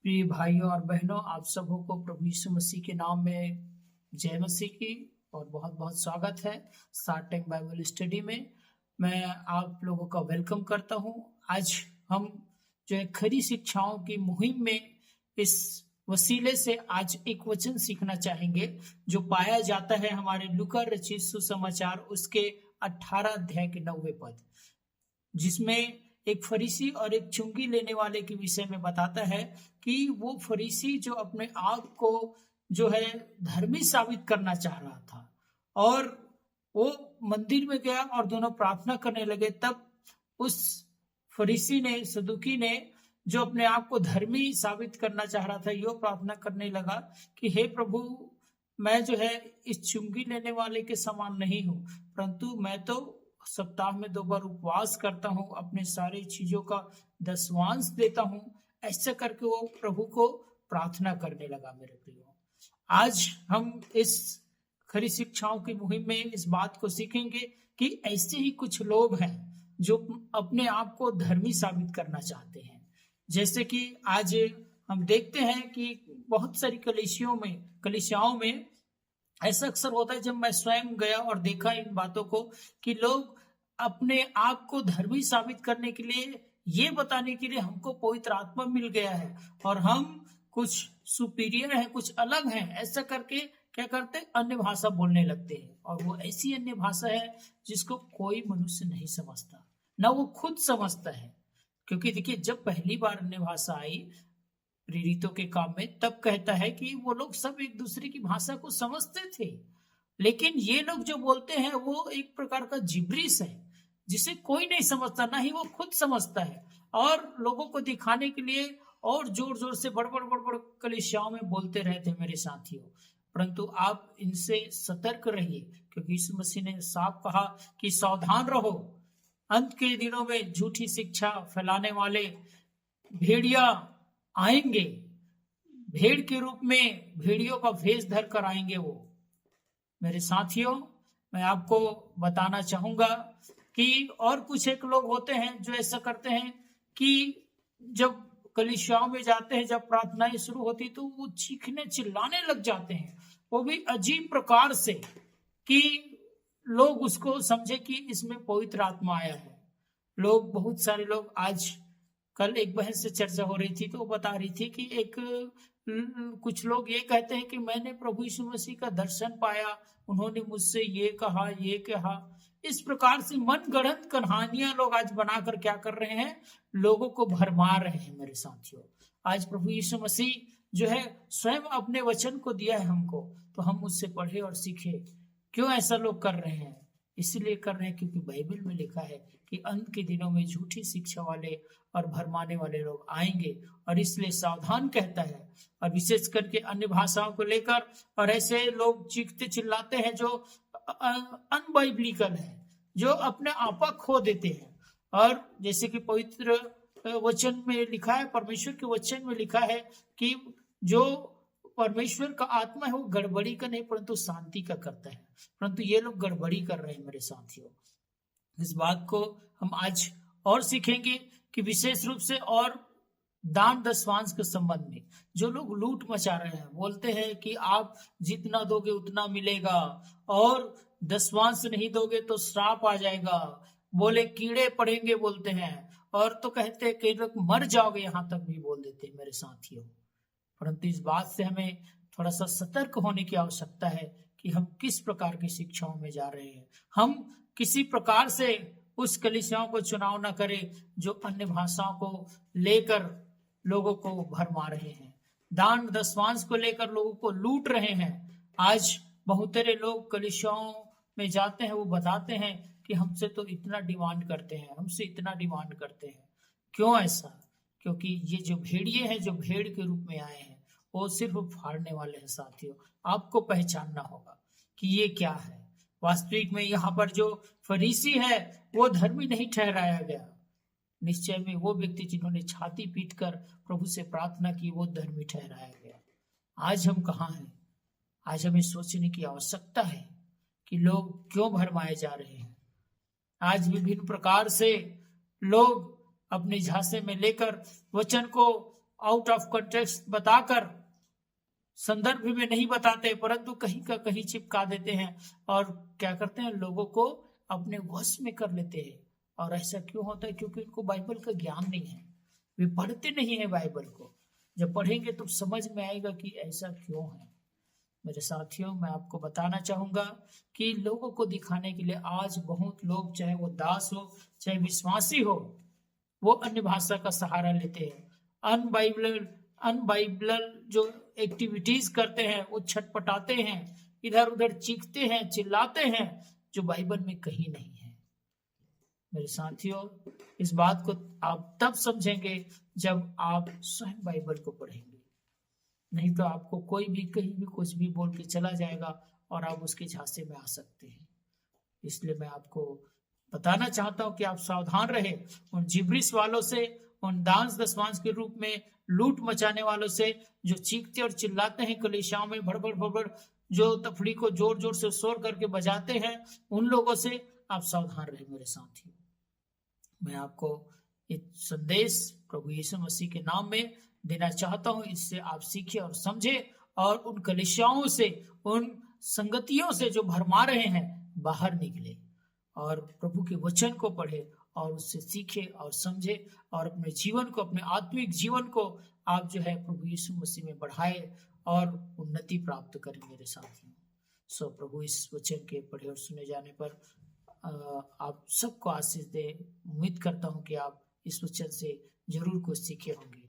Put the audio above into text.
प्रिय भाइयों और बहनों, आप सबों को प्रभु यीशु मसीह के नाम में जय मसीह की और बहुत बहुत स्वागत है स्टार्ट टाइम बाइबल स्टडी में। मैं आप लोगों का वेलकम करता हूं। आज हम जो है खरी शिक्षाओं की मुहिम में इस वसीले से आज एक वचन सीखना चाहेंगे जो पाया जाता है हमारे लूका रचित सुसमाचार उसके 18 अध्याय के 9वें पद, जिसमें एक फरीसी और एक चुंगी लेने वाले के विषय में बताता है कि वो फरीसी जो अपने आप को जो है धर्मी साबित करना चाह रहा था और वो मंदिर में गया और दोनों प्रार्थना करने लगे। तब उस फरीसी ने, सदुकी ने, जो अपने आप को धर्मी साबित करना चाह रहा था, यो प्रार्थना करने लगा कि हे प्रभु, मैं जो है इस चुंगी लेने वाले के समान नहीं हूं, परंतु मैं तो सप्ताह में 2 बार उपवास करता हूँ, अपने सारी चीजों का दसवांश देता हूँ। ऐसा करके वो प्रभु को प्रार्थना करने लगा। मेरे प्रियो, आज हम इस खरी शिक्षाओं की मुहिम में इस बात को सीखेंगे कि ऐसे ही कुछ लोग हैं जो अपने आप को धर्मी साबित करना चाहते हैं। जैसे कि आज हम देखते हैं कि बहुत सारी कलीसियाओं में ऐसा अक्सर होता है, जब मैं स्वयं गया और देखा इन बातों को, कि लोग अपने आप को धर्मी साबित करने के लिए, ये बताने के लिए हमको पवित्र आत्मा मिल गया है और हम कुछ सुपीरियर हैं, कुछ अलग हैं, ऐसा करके क्या करते, अन्य भाषा बोलने लगते हैं। और वो ऐसी अन्य भाषा है जिसको कोई मनुष्य नहीं समझता, ना वो खुद समझता है। क्योंकि देखिए, जब पहली बार अन्य भाषा आई प्रेरितों के काम में, तब कहता है कि वो लोग सब एक दूसरे की भाषा को समझते थे, लेकिन ये लोग जो बोलते हैं वो एक प्रकार का जिब्रिश है जिसे कोई नहीं समझता, ना ही वो खुद समझता है, और लोगों को दिखाने के लिए और जोर जोर से बड़ कलीसियाओं में बोलते रहते हैं मेरे साथियों। परंतु आप इनसे सतर्क रहिए, क्योंकि यीशु मसीह ने साफ कहा कि सावधान रहो, अंत के दिनों में झूठी शिक्षा फैलाने वाले भेड़िया आएंगे, भेड़ के रूप में भेड़ियों का भेष धर कर आएंगे वो। मेरे साथियों, मैं आपको बताना चाहूंगा कि और कुछ एक लोग होते हैं जो ऐसा करते हैं कि जब कलीसियाओं में जाते हैं, जब प्रार्थनाएं शुरू होती तो वो चीखने चिल्लाने लग जाते हैं, वो भी अजीब प्रकार से, कि लोग उसको समझे कि इसमें पवित्र आत्मा आया है। बहुत सारे लोग, आज कल एक बहन से चर्चा हो रही थी तो वो बता रही थी कि कुछ लोग ये कहते हैं कि मैंने प्रभु यीशु मसीह का दर्शन पाया, उन्होंने मुझसे ये कहा। इस प्रकार से मनगढ़ंत कहानियां लोग आज बनाकर क्या कर रहे हैं, लोगों को भरमा रहे हैं। मेरे साथियों, आज प्रभु यीशु मसीह जो है स्वयं अपने वचन को दिया है हमको, तो हम उससे पढ़े और सीखे। क्यों ऐसा लोग कर रहे हैं? इसलिए कर रहे हैं क्योंकि बाइबल में लिखा है कि अंत के दिनों में झूठी शिक्षा वाले और भरमाने वाले लोग आएंगे, और इसलिए सावधान कहता है। और विशेष करके अन्य भाषाओं को लेकर, और ऐसे लोग चीखते चिल्लाते हैं जो अनबाइबलिकल है, जो अपने आपा खो देते हैं। और जैसे कि पवित्र वचन में लिखा है, परमेश्वर के वचन में लिखा है कि जो परमेश्वर का आत्मा है वो गड़बड़ी का नहीं परंतु शांति का करता है, परंतु ये लोग गड़बड़ी कर रहे हैं। मेरे साथियों, इस बात को हम आज और सीखेंगे कि विशेष रूप से, और दान दशवांश के संबंध में जो लोग लूट मचा रहे हैं, बोलते हैं कि आप जितना दोगे उतना मिलेगा, और दशवांश नहीं दोगे तो श्राप आ जाएगा, बोले कीड़े पड़ेंगे बोलते हैं, और तो कहते हैं कि लोग मर जाओगे, यहां तक भी बोल देते हैं। मेरे साथियों, परंतु इस बात से हमें थोड़ा सा सतर्क होने की आवश्यकता है कि हम किस प्रकार की शिक्षाओं में जा रहे हैं। हम किसी प्रकार से उस कलीसियाओं को चुनाव न करें जो अन्य भाषाओं को लेकर लोगों को भरमा रहे हैं, दान दशवांश को लेकर लोगों को लूट रहे हैं। आज बहुत सारे लोग कलीसियाओं में जाते हैं, वो बताते हैं कि हमसे तो इतना डिमांड करते हैं, हमसे इतना डिमांड करते हैं। क्यों ऐसा? क्योंकि ये जो भेड़िए हैं, जो भेड़ के रूप में आए हैं, वो सिर्फ फाड़ने वाले हैं। साथियों, आपको पहचानना होगा कि ये क्या है। वास्तविक में यहाँ पर जो फरीसी है वो धर्मी नहीं ठहराया गया, निश्चय में वो व्यक्ति जिन्होंने छाती पीटकर प्रभु से प्रार्थना की वो धर्मी ठहराया गया। आज हम कहाँ हैं? आज हमें सोचने की आवश्यकता है कि लोग क्यों भरमाए जा रहे हैं। आज विभिन्न प्रकार से लोग अपने झांसे में लेकर वचन को आउट ऑफ कंटेक्स्ट बताकर संदर्भ में नहीं बताते, परंतु कहीं का कहीं चिपका देते हैं और क्या करते हैं, लोगों को अपने वश में कर लेते हैं। और ऐसा क्यों होता है? क्योंकि उनको बाइबल का ज्ञान नहीं है, वे पढ़ते नहीं है बाइबल को। जब पढ़ेंगे तो समझ में आएगा कि ऐसा क्यों है। मेरे साथियों, मैं आपको बताना चाहूंगा कि लोगों को दिखाने के लिए आज बहुत लोग, चाहे वो दास हो चाहे विश्वासी हो, वो अन्य भाषा का सहारा लेते हैं। अनबाइबल जो एक्टिविटीज करते हैं, वो छटपटाते हैं, इधर उधर चीखते हैं, चिल्लाते हैं, जो बाइबल में कहीं नहीं है। मेरे साथियों, इस बात को आप तब समझेंगे जब आप स्वयं बाइबल को पढ़ेंगे। नहीं तो आपको कोई भी कहीं भी कुछ भी बोल के चला जाएगा और आप उसके झांसे में आ सकते हैं। इसलिए मैं आपको बताना चाहता हूं कि आप सावधान रहे उन जिब्रिस वालों से, उन दांस दसवांस के रूप में लूट मचाने वालों से, जो चीखते और चिल्लाते हैं कलीसियाओं में, भड़बड़ भड़बड़ जो तफड़ी को जोर जोर से शोर करके बजाते हैं, उन लोगों से आप सावधान रहे। मेरे साथियों, मैं आपको एक संदेश प्रभु यीशु मसीह के नाम में देना चाहता हूं। इससे आप सीखे और समझे और उन कलीसियाओं से, उन संगतियों से जो भरमा रहे हैं, बाहर निकले और प्रभु के वचन को पढ़े और उससे सीखे और समझे और अपने जीवन को, अपने आत्मिक जीवन को आप जो है प्रभु यीशु मसीह में बढ़ाए और उन्नति प्राप्त करें। मेरे साथियों, प्रभु इस वचन के पढ़े और सुने जाने पर आप सबको आशीष दे। उम्मीद करता हूं कि आप इस वचन से जरूर कुछ सीखे होंगे।